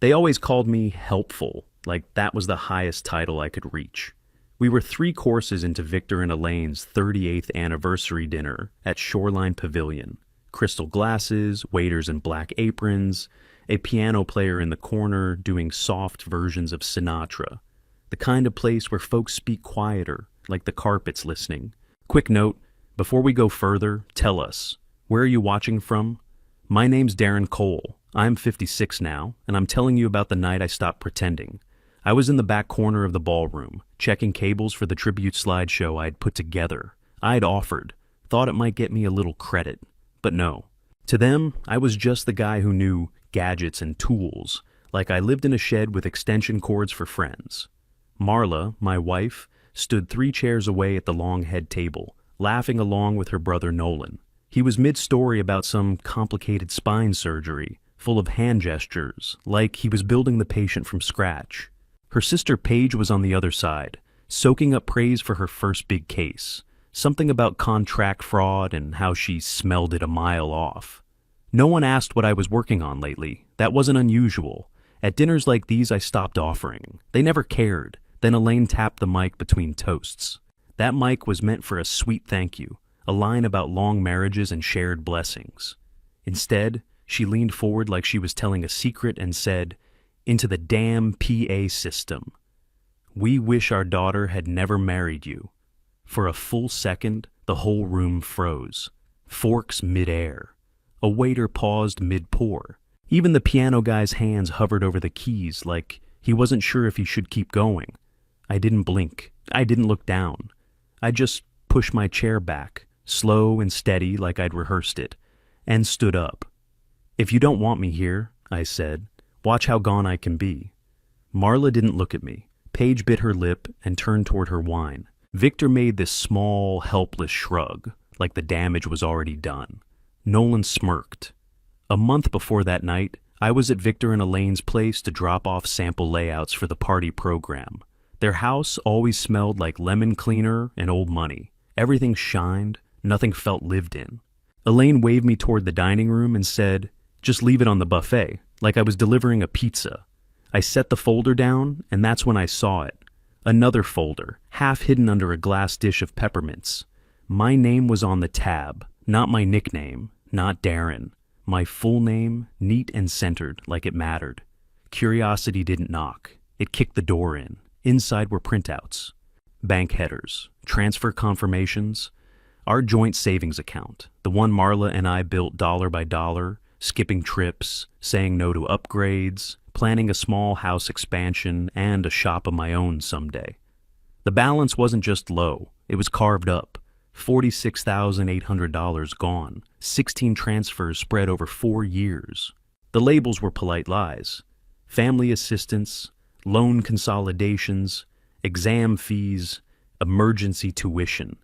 They always called me helpful, like that was the highest title I could reach. We were 3 courses into Victor and Elaine's 38th anniversary dinner at Shoreline Pavilion. Crystal glasses, waiters in black aprons, a piano player in the corner doing soft versions of Sinatra. The kind of place where folks speak quieter, like the carpet's listening. Quick note, before we go further, tell us, where are you watching from? My name's Darren Cole. I'm 56 now, and I'm telling you about the night I stopped pretending. I was in the back corner of the ballroom, checking cables for the tribute slideshow I'd put together. I'd offered, thought it might get me a little credit, but no. To them, I was just the guy who knew gadgets and tools, like I lived in a shed with extension cords for friends. Marla, my wife, stood 3 chairs away at the long head table, laughing along with her brother Nolan. He was mid-story about some complicated spine surgery, full of hand gestures, like he was building the patient from scratch. Her sister Paige was on the other side, soaking up praise for her first big case, something about contract fraud and how she smelled it a mile off. No one asked what I was working on lately. That wasn't unusual. At dinners like these I stopped offering. They never cared. Then Elaine tapped the mic between toasts. That mic was meant for a sweet thank you, a line about long marriages and shared blessings. Instead, she leaned forward like she was telling a secret and said, "Into the damn PA system. We wish our daughter had never married you." For a full second, the whole room froze. Forks mid-air. A waiter paused mid-pour. Even the piano guy's hands hovered over the keys like he wasn't sure if he should keep going. I didn't blink. I didn't look down. I just pushed my chair back, slow and steady like I'd rehearsed it, and stood up. "If you don't want me here," I said, "watch how gone I can be." Marla didn't look at me. Paige bit her lip and turned toward her wine. Victor made this small, helpless shrug, like the damage was already done. Nolan smirked. A month before that night, I was at Victor and Elaine's place to drop off sample layouts for the party program. Their house always smelled like lemon cleaner and old money. Everything shined, nothing felt lived in. Elaine waved me toward the dining room and said, "Just leave it on the buffet," like I was delivering a pizza. I set the folder down, and that's when I saw it. Another folder, half hidden under a glass dish of peppermints. My name was on the tab, not my nickname, not Darren. My full name, neat and centered, like it mattered. Curiosity didn't knock. It kicked the door in. Inside were printouts. Bank headers, transfer confirmations, our joint savings account, the one Marla and I built dollar by dollar, skipping trips, saying no to upgrades, planning a small house expansion and a shop of my own someday. The balance wasn't just low, it was carved up. $46,800 gone, 16 transfers spread over 4 years. The labels were polite lies. Family assistance, loan consolidations, exam fees, emergency tuition.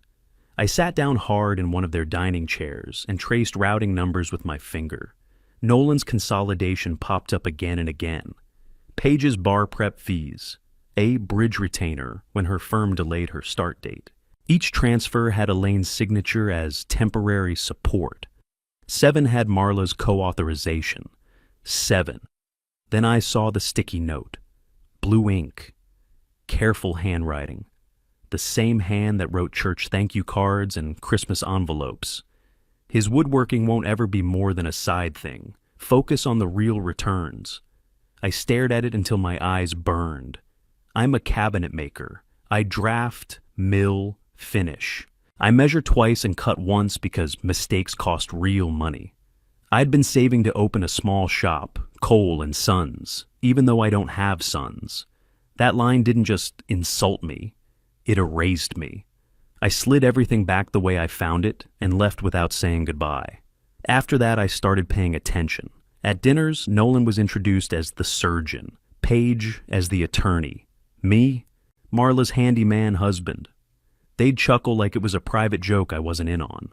I sat down hard in one of their dining chairs and traced routing numbers with my finger. Nolan's consolidation popped up again and again. Paige's bar prep fees. A bridge retainer when her firm delayed her start date. Each transfer had Elaine's signature as temporary support. 7 had Marla's co-authorization. 7. Then I saw the sticky note. Blue ink. Careful handwriting. The same hand that wrote church thank you cards and Christmas envelopes. His woodworking won't ever be more than a side thing. Focus on the real returns. I stared at it until my eyes burned. I'm a cabinet maker. I draft, mill, finish. I measure twice and cut once because mistakes cost real money. I'd been saving to open a small shop, Cole and Sons, even though I don't have sons. That line didn't just insult me, it erased me. I slid everything back the way I found it and left without saying goodbye. After that, I started paying attention. At dinners, Nolan was introduced as the surgeon, Paige as the attorney, me, Marla's handyman husband. They'd chuckle like it was a private joke I wasn't in on.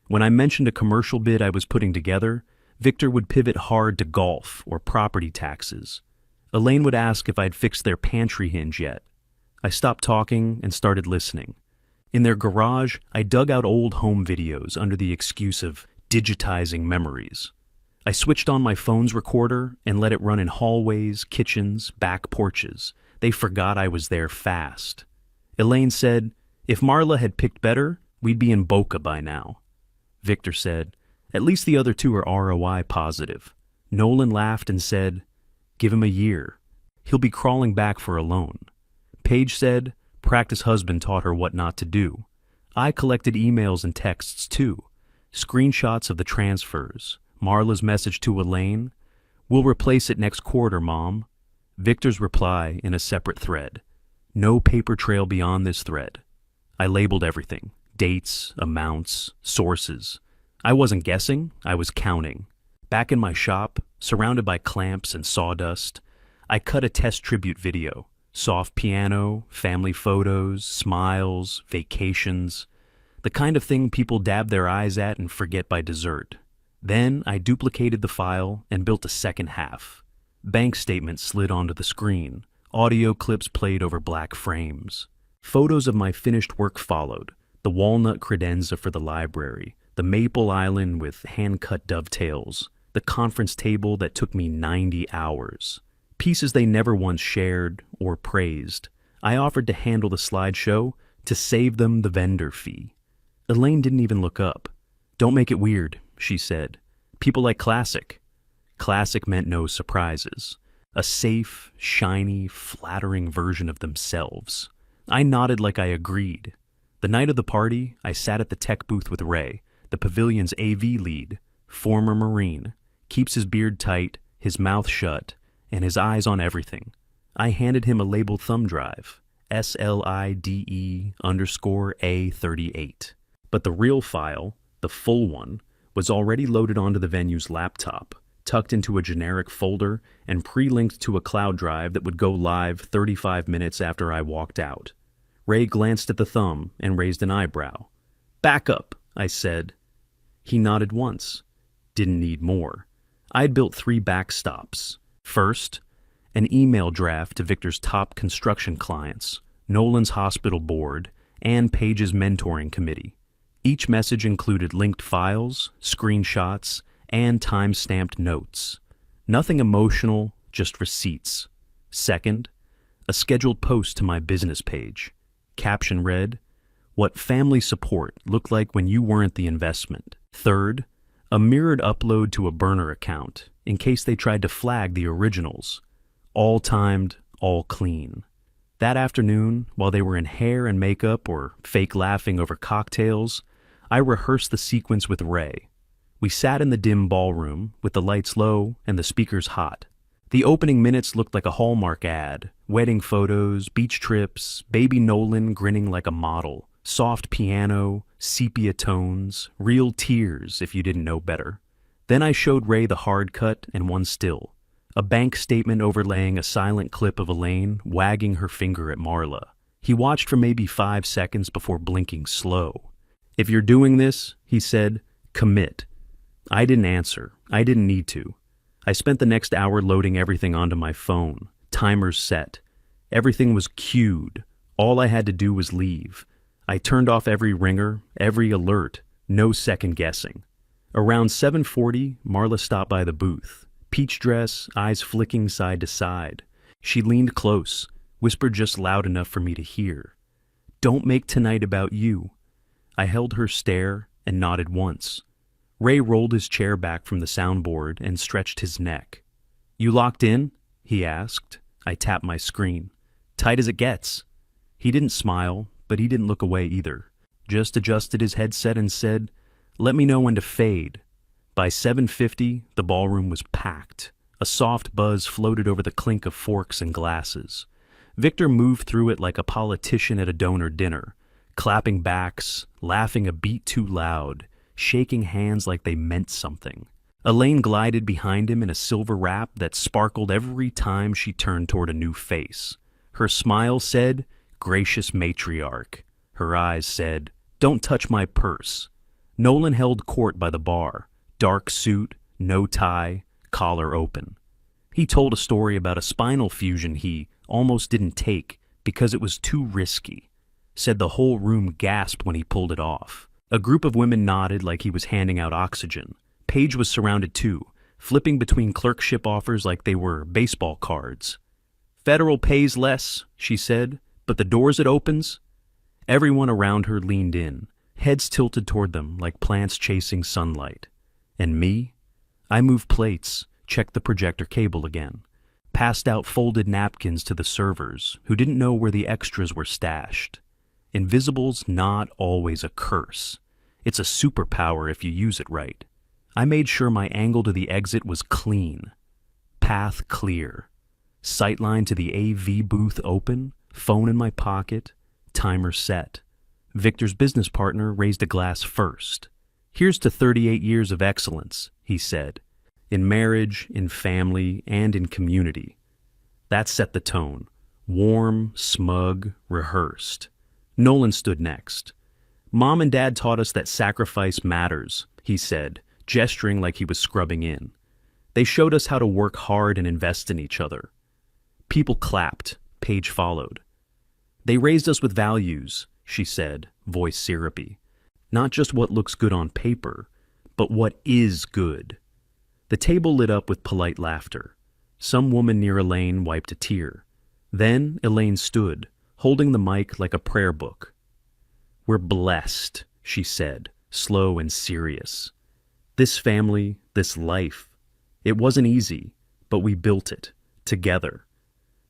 When I mentioned a commercial bid I was putting together, Victor would pivot hard to golf or property taxes. Elaine would ask if I'd fixed their pantry hinge yet. I stopped talking and started listening. In their garage, I dug out old home videos under the excuse of digitizing memories. I switched on my phone's recorder and let it run in hallways, kitchens, back porches. They forgot I was there fast. Elaine said, "If Marla had picked better, we'd be in Boca by now." Victor said, "At least the other two are ROI positive." Nolan laughed and said, "Give him a year. He'll be crawling back for a loan." Paige said, "Practice husband taught her what not to do." I collected emails and texts too. Screenshots of the transfers. Marla's message to Elaine, "We'll replace it next quarter, Mom." Victor's reply in a separate thread. No paper trail beyond this thread. I labeled everything. Dates, amounts, sources. I wasn't guessing, I was counting. Back in my shop, surrounded by clamps and sawdust, I cut a test tribute video. Soft piano, family photos, smiles, vacations. The kind of thing people dab their eyes at and forget by dessert. Then I duplicated the file and built a second half. Bank statements slid onto the screen. Audio clips played over black frames. Photos of my finished work followed. The walnut credenza for the library. The maple island with hand-cut dovetails. The conference table that took me 90 hours. Pieces they never once shared or praised. I offered to handle the slideshow to save them the vendor fee. Elaine didn't even look up. "Don't make it weird," she said. "People like classic." Classic meant no surprises. A safe, shiny, flattering version of themselves. I nodded like I agreed. The night of the party, I sat at the tech booth with Ray, the pavilion's AV lead, former Marine, keeps his beard tight, his mouth shut, and his eyes on everything. I handed him a labeled thumb drive, SLIDE_A38. But the real file, the full one, was already loaded onto the venue's laptop, tucked into a generic folder and pre-linked to a cloud drive that would go live 35 minutes after I walked out. Ray glanced at the thumb and raised an eyebrow. "Backup," I said. He nodded once. Didn't need more. I'd built 3 backstops. First, an email draft to Victor's top construction clients, Nolan's hospital board, and Paige's mentoring committee. Each message included linked files, screenshots, and time-stamped notes. Nothing emotional, just receipts. Second, a scheduled post to my business page. Caption read, "What family support looked like when you weren't the investment." Third, a mirrored upload to a burner account, in case they tried to flag the originals. All timed, all clean. That afternoon, while they were in hair and makeup or fake laughing over cocktails, I rehearsed the sequence with Ray. We sat in the dim ballroom, with the lights low and the speakers hot. The opening minutes looked like a Hallmark ad. Wedding photos, beach trips, baby Nolan grinning like a model, soft piano, sepia tones, real tears if you didn't know better. Then I showed Ray the hard cut and one still. A bank statement overlaying a silent clip of Elaine wagging her finger at Marla. He watched for maybe 5 seconds before blinking slow. "If you're doing this," he said, "commit." I didn't answer. I didn't need to. I spent the next hour loading everything onto my phone. Timers set. Everything was queued. All I had to do was leave. I turned off every ringer, every alert, no second guessing. Around 7:40, Marla stopped by the booth. Peach dress, eyes flicking side to side. She leaned close, whispered just loud enough for me to hear. "Don't make tonight about you." I held her stare and nodded once. Ray rolled his chair back from the soundboard and stretched his neck. "You locked in?" he asked. I tapped my screen. "Tight as it gets." He didn't smile, but he didn't look away either. Just adjusted his headset and said, "Let me know when to fade." By 7:50, the ballroom was packed. A soft buzz floated over the clink of forks and glasses. Victor moved through it like a politician at a donor dinner, clapping backs, laughing a beat too loud, shaking hands like they meant something. Elaine glided behind him in a silver wrap that sparkled every time she turned toward a new face. Her smile said, "Gracious matriarch." Her eyes said, "Don't touch my purse." Nolan held court by the bar, dark suit, no tie, collar open. He told a story about a spinal fusion he almost didn't take because it was too risky. Said the whole room gasped when he pulled it off. A group of women nodded like he was handing out oxygen. Paige was surrounded too, flipping between clerkship offers like they were baseball cards. "Federal pays less," she said, "but the doors it opens." Everyone around her leaned in, heads tilted toward them like plants chasing sunlight. And me? I moved plates, checked the projector cable again, passed out folded napkins to the servers who didn't know where the extras were stashed. Invisible's not always a curse. It's a superpower if you use it right. I made sure my angle to the exit was clean. Path clear. Sightline to the AV booth open, phone in my pocket, timer set. Victor's business partner raised a glass first. "Here's to 38 years of excellence," he said, "in marriage, in family, and in community." That set the tone. Warm, smug, rehearsed. Nolan stood next. "Mom and Dad taught us that sacrifice matters," he said, gesturing like he was scrubbing in. "They showed us how to work hard and invest in each other." People clapped. Paige followed. "They raised us with values," she said, voice syrupy. "Not just what looks good on paper, but what is good." The table lit up with polite laughter. Some woman near Elaine wiped a tear. Then Elaine stood, holding the mic like a prayer book. "We're blessed," she said, slow and serious. "This family, this life. It wasn't easy, but we built it, together."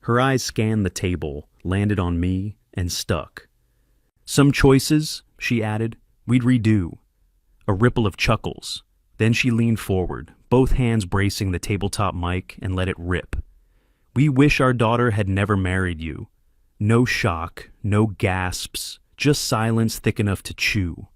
Her eyes scanned the table, landed on me, and stuck. "Some choices," she added, "we'd redo." A ripple of chuckles. Then she leaned forward, both hands bracing the tabletop mic, and let it rip. "We wish our daughter had never married you." No shock, no gasps, just silence thick enough to chew.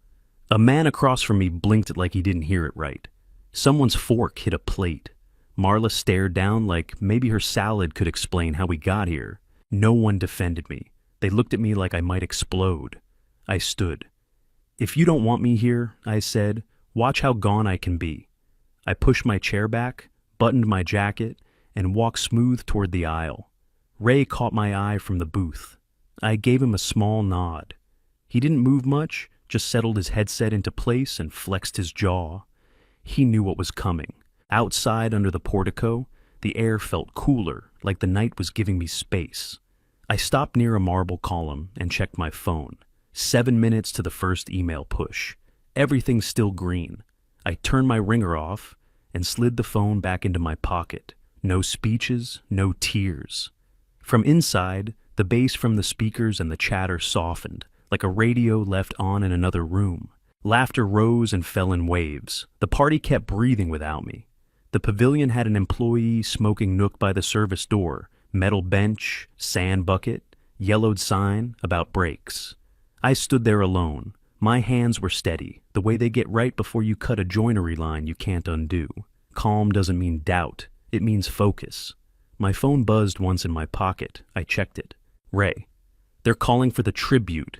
A man across from me blinked like he didn't hear it right. Someone's fork hit a plate. Marla stared down like maybe her salad could explain how we got here. No one defended me. They looked at me like I might explode. I stood. "If you don't want me here," I said, "watch how gone I can be." I pushed my chair back, buttoned my jacket, and walked smooth toward the aisle. Ray caught my eye from the booth. I gave him a small nod. He didn't move much, just settled his headset into place and flexed his jaw. He knew what was coming. Outside under the portico, the air felt cooler, like the night was giving me space. I stopped near a marble column and checked my phone. 7 minutes to the first email push. Everything's still green. I turned my ringer off and slid the phone back into my pocket. No speeches, no tears. From inside, the bass from the speakers and the chatter softened, like a radio left on in another room. Laughter rose and fell in waves. The party kept breathing without me. The pavilion had an employee smoking nook by the service door, metal bench, sand bucket, yellowed sign about breaks. I stood there alone. My hands were steady, the way they get right before you cut a joinery line you can't undo. Calm doesn't mean doubt, it means focus. My phone buzzed once in my pocket. I checked it. Ray. "They're calling for the tribute."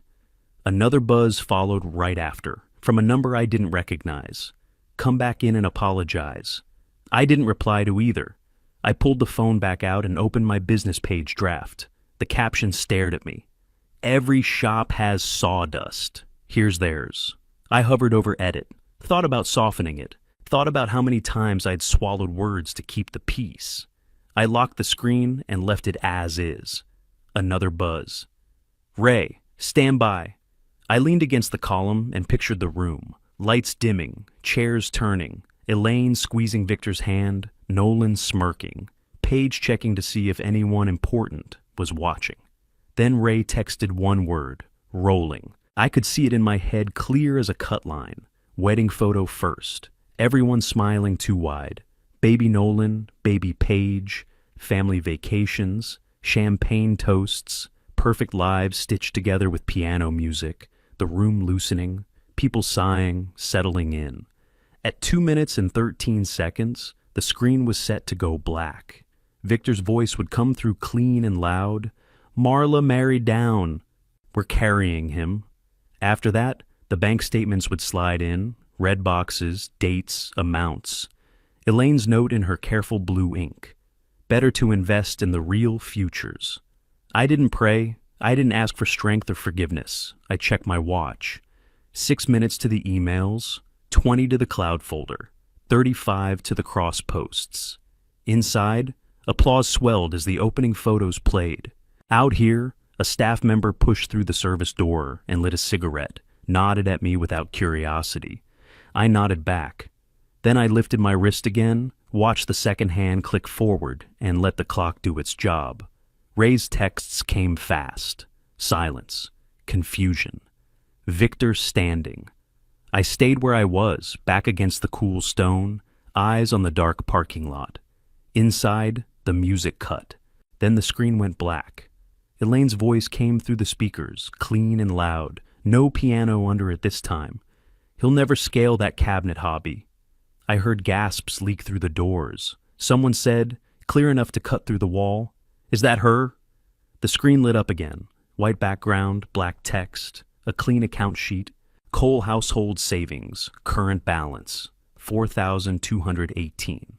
Another buzz followed right after, from a number I didn't recognize. "Come back in and apologize." I didn't reply to either. I pulled the phone back out and opened my business page draft. The caption stared at me. "Every shop has sawdust. Here's theirs." I hovered over edit, thought about softening it, thought about how many times I'd swallowed words to keep the peace. I locked the screen and left it as is. Another buzz. "Ray, stand by." I leaned against the column and pictured the room. Lights dimming, chairs turning, Elaine squeezing Victor's hand, Nolan smirking, Paige checking to see if anyone important was watching. Then Ray texted one word, rolling. I could see it in my head clear as a cut line. Wedding photo first. Everyone smiling too wide. Baby Nolan, baby Paige, family vacations, champagne toasts, perfect lives stitched together with piano music, the room loosening, people sighing, settling in. At 2 minutes and 13 seconds, the screen was set to go black. Victor's voice would come through clean and loud. "Marla married down. We're carrying him." After that, the bank statements would slide in, red boxes, dates, amounts. Elaine's note in her careful blue ink. Better to invest in the real futures. I didn't pray. I didn't ask for strength or forgiveness. I checked my watch. 6 minutes to the emails, 20 to the cloud folder. 35 to the cross posts. Inside, applause swelled as the opening photos played. Out here, a staff member pushed through the service door and lit a cigarette, nodded at me without curiosity. I nodded back. Then I lifted my wrist again, watched the second hand click forward, and let the clock do its job. Ray's texts came fast. Silence. Confusion. Victor standing. I stayed where I was, back against the cool stone, eyes on the dark parking lot. Inside, the music cut. Then the screen went black. Elaine's voice came through the speakers, clean and loud. No piano under it this time. He'll never scale that cabinet hobby. I heard gasps leak through the doors. Someone said, clear enough to cut through the wall, "Is that her?" The screen lit up again. White background, black text, a clean account sheet. Cole household savings, current balance, $4,218.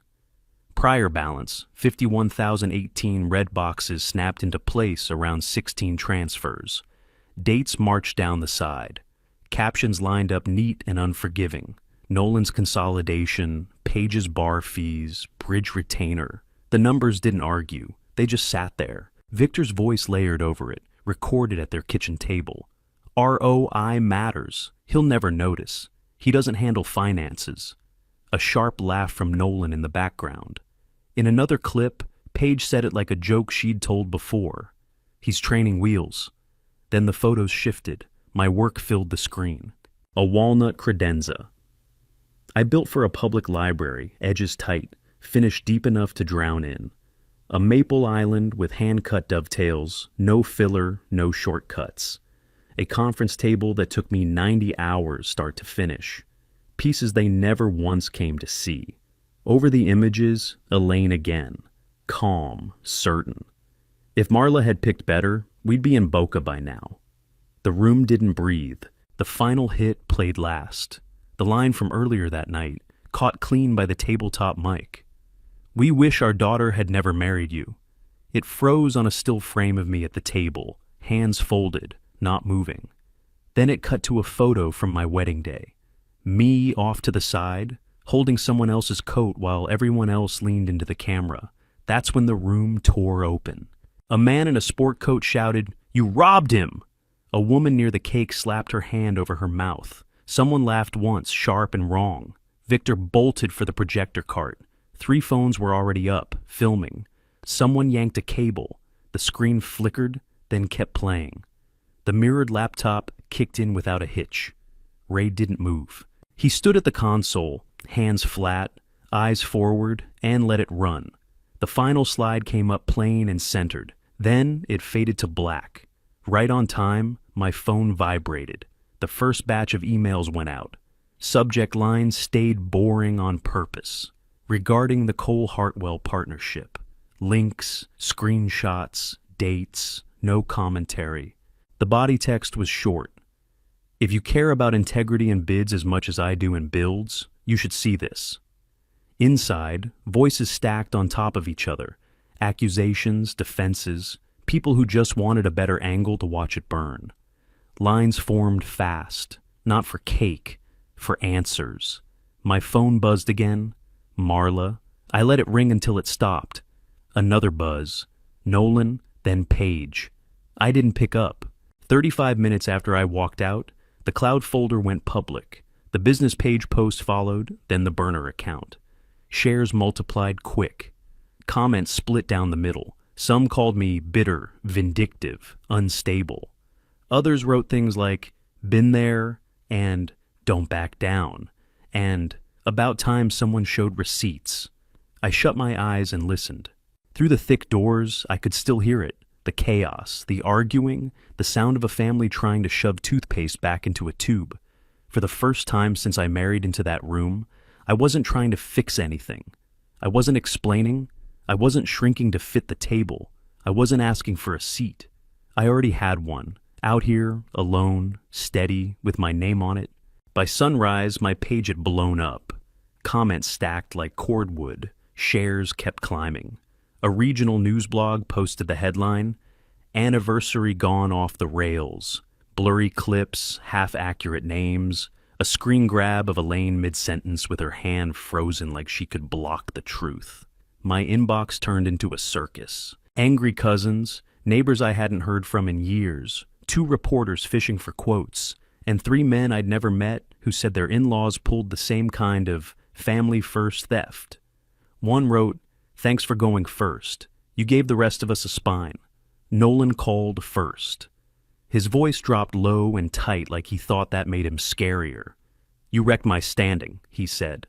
Prior balance, 51,018 red boxes snapped into place around 16 transfers. Dates marched down the side. Captions lined up neat and unforgiving. Nolan's consolidation, Page's bar fees, bridge retainer. The numbers didn't argue. They just sat there. Victor's voice layered over it, recorded at their kitchen table. ROI matters. He'll never notice. He doesn't handle finances. A sharp laugh from Nolan in the background. In another clip, Page said it like a joke she'd told before. He's training wheels. Then the photos shifted. My work filled the screen. A walnut credenza. I built for a public library, edges tight, finished deep enough to drown in. A maple island with hand-cut dovetails, no filler, no shortcuts. A conference table that took me 90 hours start to finish. Pieces they never once came to see. Over the images, Elaine again. Calm, certain. If Marla had picked better, we'd be in Boca by now. The room didn't breathe. The final hit played last. The line from earlier that night, caught clean by the tabletop mic. "We wish our daughter had never married you." It froze on a still frame of me at the table, hands folded, not moving. Then it cut to a photo from my wedding day. Me off to the side, holding someone else's coat while everyone else leaned into the camera. That's when the room tore open. A man in a sport coat shouted, "You robbed him!" A woman near the cake slapped her hand over her mouth. Someone laughed once, sharp and wrong. Victor bolted for the projector cart. 3 phones were already up, filming. Someone yanked a cable. The screen flickered, then kept playing. The mirrored laptop kicked in without a hitch. Ray didn't move. He stood at the console, hands flat, eyes forward, and let it run. The final slide came up plain and centered. Then it faded to black. Right on time, my phone vibrated. The first batch of emails went out. Subject lines stayed boring on purpose. Regarding the Cole-Hartwell partnership. Links, screenshots, dates, no commentary. The body text was short. "If you care about integrity in bids as much as I do in builds, you should see this." Inside, voices stacked on top of each other. Accusations, defenses, people who just wanted a better angle to watch it burn. Lines formed fast, not for cake, for answers. My phone buzzed again. Marla. I let it ring until it stopped. Another buzz. Nolan, then Page. I didn't pick up. 35 minutes after I walked out, the cloud folder went public. The business page post followed, then the burner account. Shares multiplied quick. Comments split down the middle. Some called me bitter, vindictive, unstable. Others wrote things like, "Been there," and "Don't back down," and "About time someone showed receipts." I shut my eyes and listened. Through the thick doors, I could still hear it. The chaos, the arguing, the sound of a family trying to shove toothpaste back into a tube. For the first time since I married into that room, I wasn't trying to fix anything. I wasn't explaining. I wasn't shrinking to fit the table. I wasn't asking for a seat. I already had one. Out here, alone, steady, with my name on it. By sunrise, my page had blown up. Comments stacked like cordwood. Shares kept climbing. A regional news blog posted the headline, "Anniversary gone off the rails." Blurry clips, half-accurate names, A screen grab of Elaine mid-sentence with her hand frozen like she could block the truth. My inbox turned into a circus. Angry cousins, neighbors I hadn't heard from in years, 2 reporters fishing for quotes, and 3 men I'd never met who said their in-laws pulled the same kind of family-first theft. One wrote, "Thanks for going first. You gave the rest of us a spine. Nolan called first." His voice dropped low and tight like he thought that made him scarier. "You wrecked my standing," he said.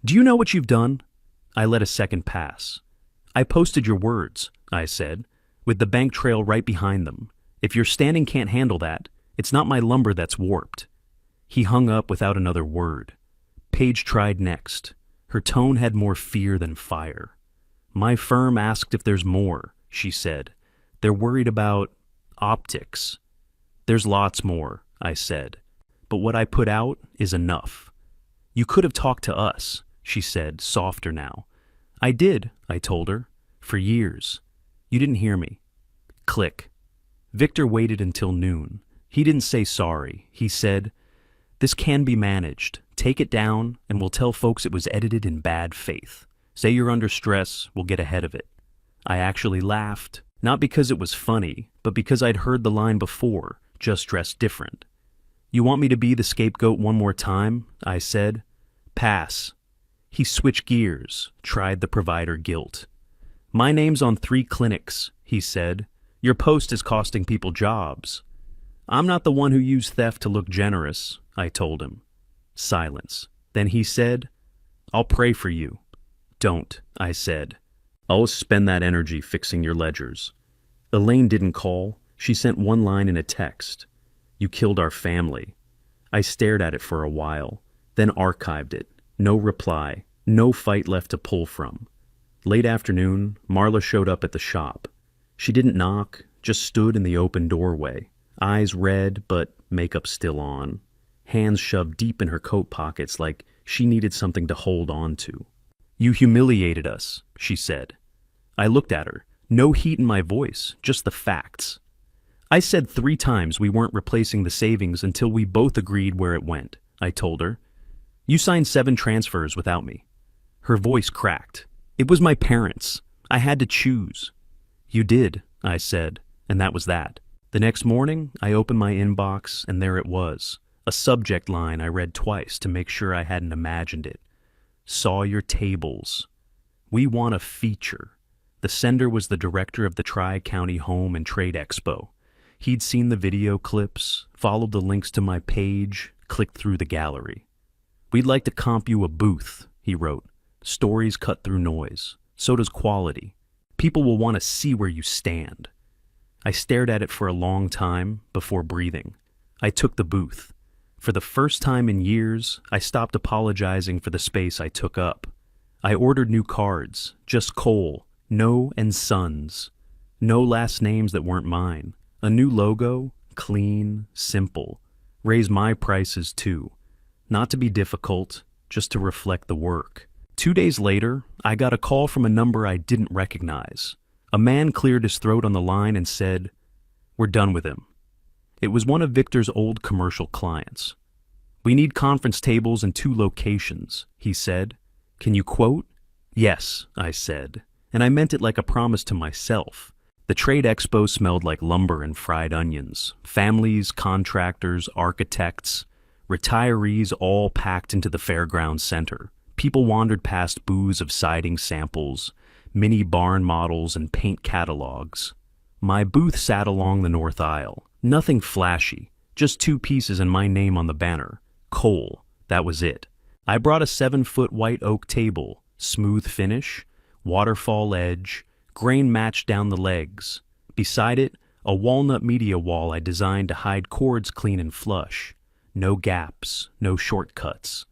"Do you know what you've done?" I let a second pass. "I posted your words," I said, "with the bank trail right behind them. If your standing can't handle that, it's not my lumber that's warped." He hung up without another word. Paige tried next. Her tone had more fear than fire. "My firm asked if there's more," she said. "They're worried about optics." "There's lots more," I said. "But what I put out is enough." "You could have talked to us," she said, softer now. "I did," I told her. "For years. You didn't hear me." Click. Victor waited until noon. He didn't say sorry. He said, "This can be managed. Take it down, and we'll tell folks it was edited in bad faith. Say you're under stress, we'll get ahead of it." I actually laughed, not because it was funny, but because I'd heard the line before, just dressed different. "You want me to be the scapegoat one more time?" I said. "Pass." He switched gears, tried the provider guilt. "My name's on 3 clinics," he said. "Your post is costing people jobs." "I'm not the one who used theft to look generous," I told him. Silence. Then he said, "I'll pray for you." "Don't," I said. "I'll spend that energy fixing your ledgers." Elaine didn't call. She sent one line in a text. "You killed our family." I stared at it for a while, then archived it. No reply. No fight left to pull from. Late afternoon, Marla showed up at the shop. She didn't knock, just stood in the open doorway. Eyes red, but makeup still on. Hands shoved deep in her coat pockets like she needed something to hold on to. "You humiliated us," she said. I looked at her. No heat in my voice, just the facts. "I said 3 times we weren't replacing the savings until we both agreed where it went," I told her. "You signed 7 transfers without me." Her voice cracked. "It was my parents. I had to choose." "You did," I said, and that was that. The next morning, I opened my inbox, and there it was. A subject line I read twice to make sure I hadn't imagined it. "Saw your tables. We want a feature." The sender was the director of the Tri-County Home and Trade Expo. He'd seen the video clips, followed the links to my page, clicked through the gallery. "We'd like to comp you a booth," he wrote. "Stories cut through noise. So does quality. People will want to see where you stand." I stared at it for a long time before breathing. I took the booth. For the first time in years, I stopped apologizing for the space I took up. I ordered new cards, just Cole, No and Sons. No last names that weren't mine. A new logo, clean, simple. Raise my prices too. Not to be difficult, just to reflect the work. 2 days later, I got a call from a number I didn't recognize. A man cleared his throat on the line and said, "We're done with him." It was one of Victor's old commercial clients. "We need conference tables in 2 locations," he said. "Can you quote?" "Yes," I said, and I meant it like a promise to myself. The trade expo smelled like lumber and fried onions. Families, contractors, architects, retirees all packed into the fairground center. People wandered past booths of siding samples, mini barn models, and paint catalogs. My booth sat along the north aisle. Nothing flashy, just 2 pieces and my name on the banner. Cole, that was it. I brought a 7-foot white oak table, smooth finish, waterfall edge, grain matched down the legs. Beside it, a walnut media wall I designed to hide cords clean and flush. No gaps, no shortcuts.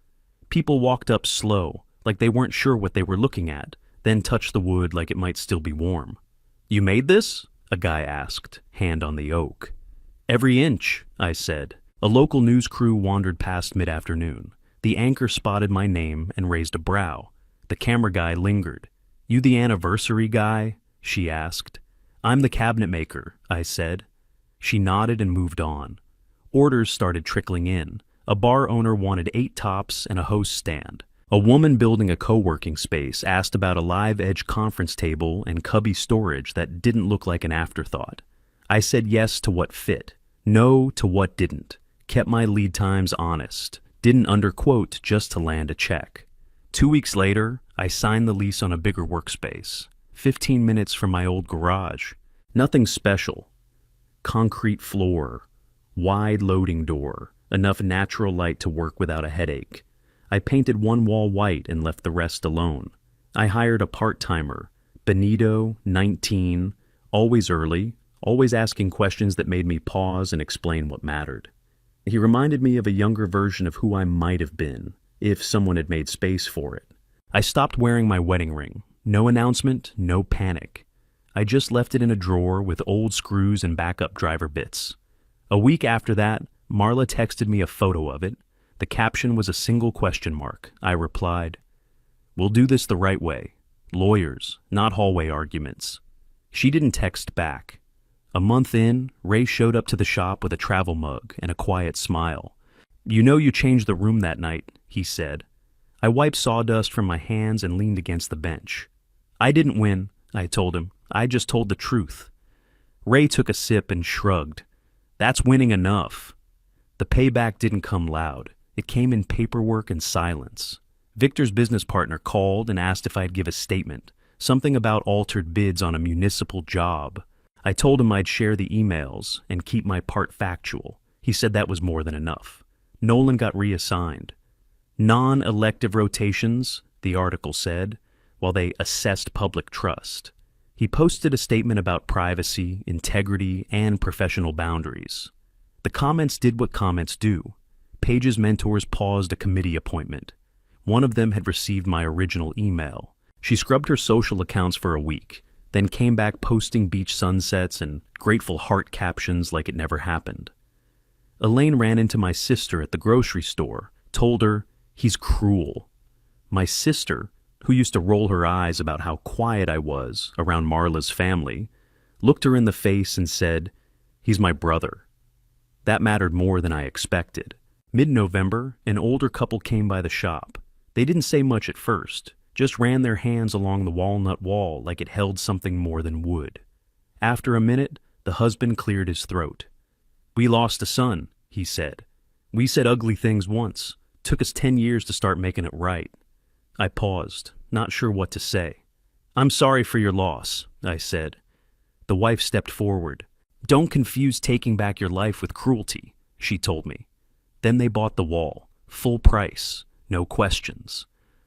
People walked up slow, like they weren't sure what they were looking at, then touched the wood like it might still be warm. "You made this?" a guy asked, hand on the oak. "Every inch," I said. A local news crew wandered past mid-afternoon. The anchor spotted my name and raised a brow. The camera guy lingered. "You the anniversary guy?" she asked. "I'm the cabinet maker," I said. She nodded and moved on. Orders started trickling in. A bar owner wanted 8 tops and a host stand. A woman building a co-working space asked about a live edge conference table and cubby storage that didn't look like an afterthought. I said yes to what fit, no to what didn't, kept my lead times honest, didn't underquote just to land a check. 2 weeks later, I signed the lease on a bigger workspace, 15 minutes from my old garage. Nothing special. Concrete floor, wide loading door, enough natural light to work without a headache. I painted one wall white and left the rest alone. I hired a part-timer, Benito, 19, always early, always asking questions that made me pause and explain what mattered. He reminded me of a younger version of who I might have been, if someone had made space for it. I stopped wearing my wedding ring. No announcement, no panic. I just left it in a drawer with old screws and backup driver bits. A week after that, Marla texted me a photo of it. The caption was a single question mark. I replied, "We'll do this the right way. Lawyers, not hallway arguments." She didn't text back. A month in, Ray showed up to the shop with a travel mug and a quiet smile. "You know you changed the room that night," he said. I wiped sawdust from my hands and leaned against the bench. "I didn't win," I told him. "I just told the truth." Ray took a sip and shrugged. "That's winning enough." The payback didn't come loud. It came in paperwork and silence. Victor's business partner called and asked if I'd give a statement, something about altered bids on a municipal job. I told him I'd share the emails and keep my part factual. He said that was more than enough. Nolan got reassigned. Non-elective rotations, the article said, while they assessed public trust. He posted a statement about privacy, integrity, and professional boundaries. The comments did what comments do. Paige's mentors paused a committee appointment. One of them had received my original email. She scrubbed her social accounts for a week, then came back posting beach sunsets and grateful heart captions like it never happened. Elaine ran into my sister at the grocery store, told her, "He's cruel." My sister, who used to roll her eyes about how quiet I was around Marla's family, looked her in the face and said, "He's my brother." That mattered more than I expected. Mid-November, an older couple came by the shop. They didn't say much at first, just ran their hands along the walnut wall like it held something more than wood. After a minute, the husband cleared his throat. "We lost a son," he said. "We said ugly things once. Took us 10 years to start making it right." I paused, not sure what to say. "I'm sorry for your loss," I said. The wife stepped forward. "Don't confuse taking back your life with cruelty," she told me. Then they bought the wall, full price, no questions.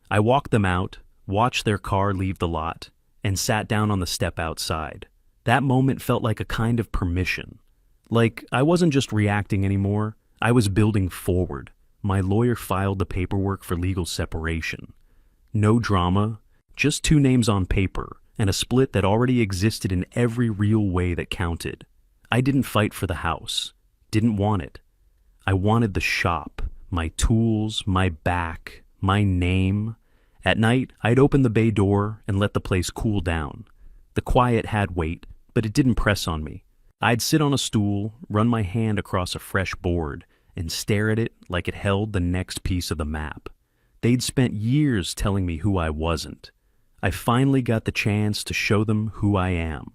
I walked them out, watched their car leave the lot, and sat down on the step outside. That moment felt like a kind of permission. Like I wasn't just reacting anymore, I was building forward. My lawyer filed the paperwork for legal separation. No drama, just 2 names on paper, and a split that already existed in every real way that counted. I didn't fight for the house, didn't want it. I wanted the shop, my tools, my back, my name. At night, I'd open the bay door and let the place cool down. The quiet had weight, but it didn't press on me. I'd sit on a stool, run my hand across a fresh board, and stare at it like it held the next piece of the map. They'd spent years telling me who I wasn't. I finally got the chance to show them who I am.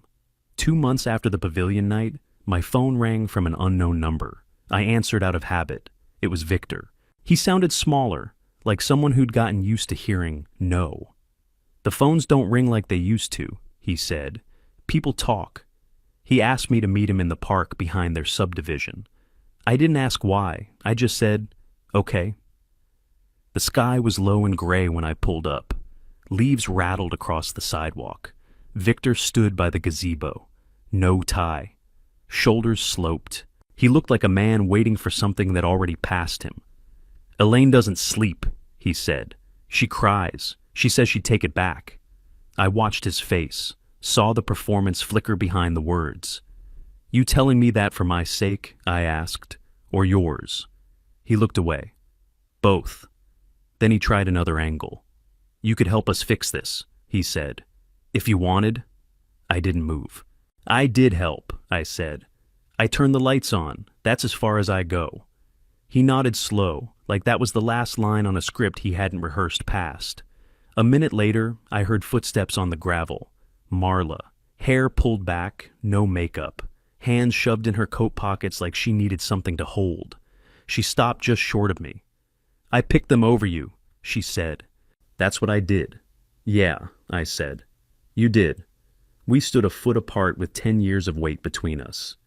2 months after the pavilion night, my phone rang from an unknown number. I answered out of habit. It was Victor. He sounded smaller, like someone who'd gotten used to hearing no. "The phones don't ring like they used to," he said. "People talk." He asked me to meet him in the park behind their subdivision. I didn't ask why. I just said, "Okay." The sky was low and gray when I pulled up. Leaves rattled across the sidewalk. Victor stood by the gazebo. No tie. Shoulders sloped. He looked like a man waiting for something that already passed him. "Elaine doesn't sleep," he said. "She cries. She says she'd take it back." I watched his face, saw the performance flicker behind the words. "You telling me that for my sake?" I asked. "Or yours?" He looked away. "Both." Then he tried another angle. "You could help us fix this," he said. "If you wanted." I didn't move. "I did help," I said. "I turned the lights on. That's as far as I go." He nodded slow, like that was the last line on a script he hadn't rehearsed past. A minute later, I heard footsteps on the gravel. Marla. Hair pulled back, no makeup. Hands shoved in her coat pockets like she needed something to hold. She stopped just short of me. "I picked them over you," she said. "That's what I did." "Yeah," I said. "You did." We stood a foot apart with 10 years of weight between us.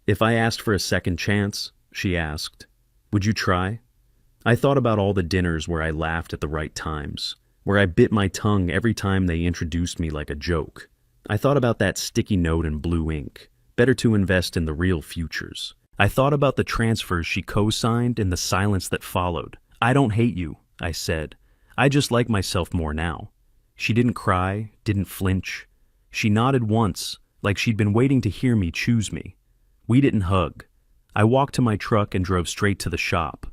"If I asked for a second chance," she asked, "would you try?" I thought about all the dinners where I laughed at the right times, where I bit my tongue every time they introduced me like a joke. I thought about that sticky note in blue ink. Better to invest in the real futures. I thought about the transfers she co-signed and the silence that followed. "I don't hate you," I said. "I just like myself more now." She didn't cry, didn't flinch. She nodded once, like she'd been waiting to hear me choose me. We didn't hug. I walked to my truck and drove straight to the shop.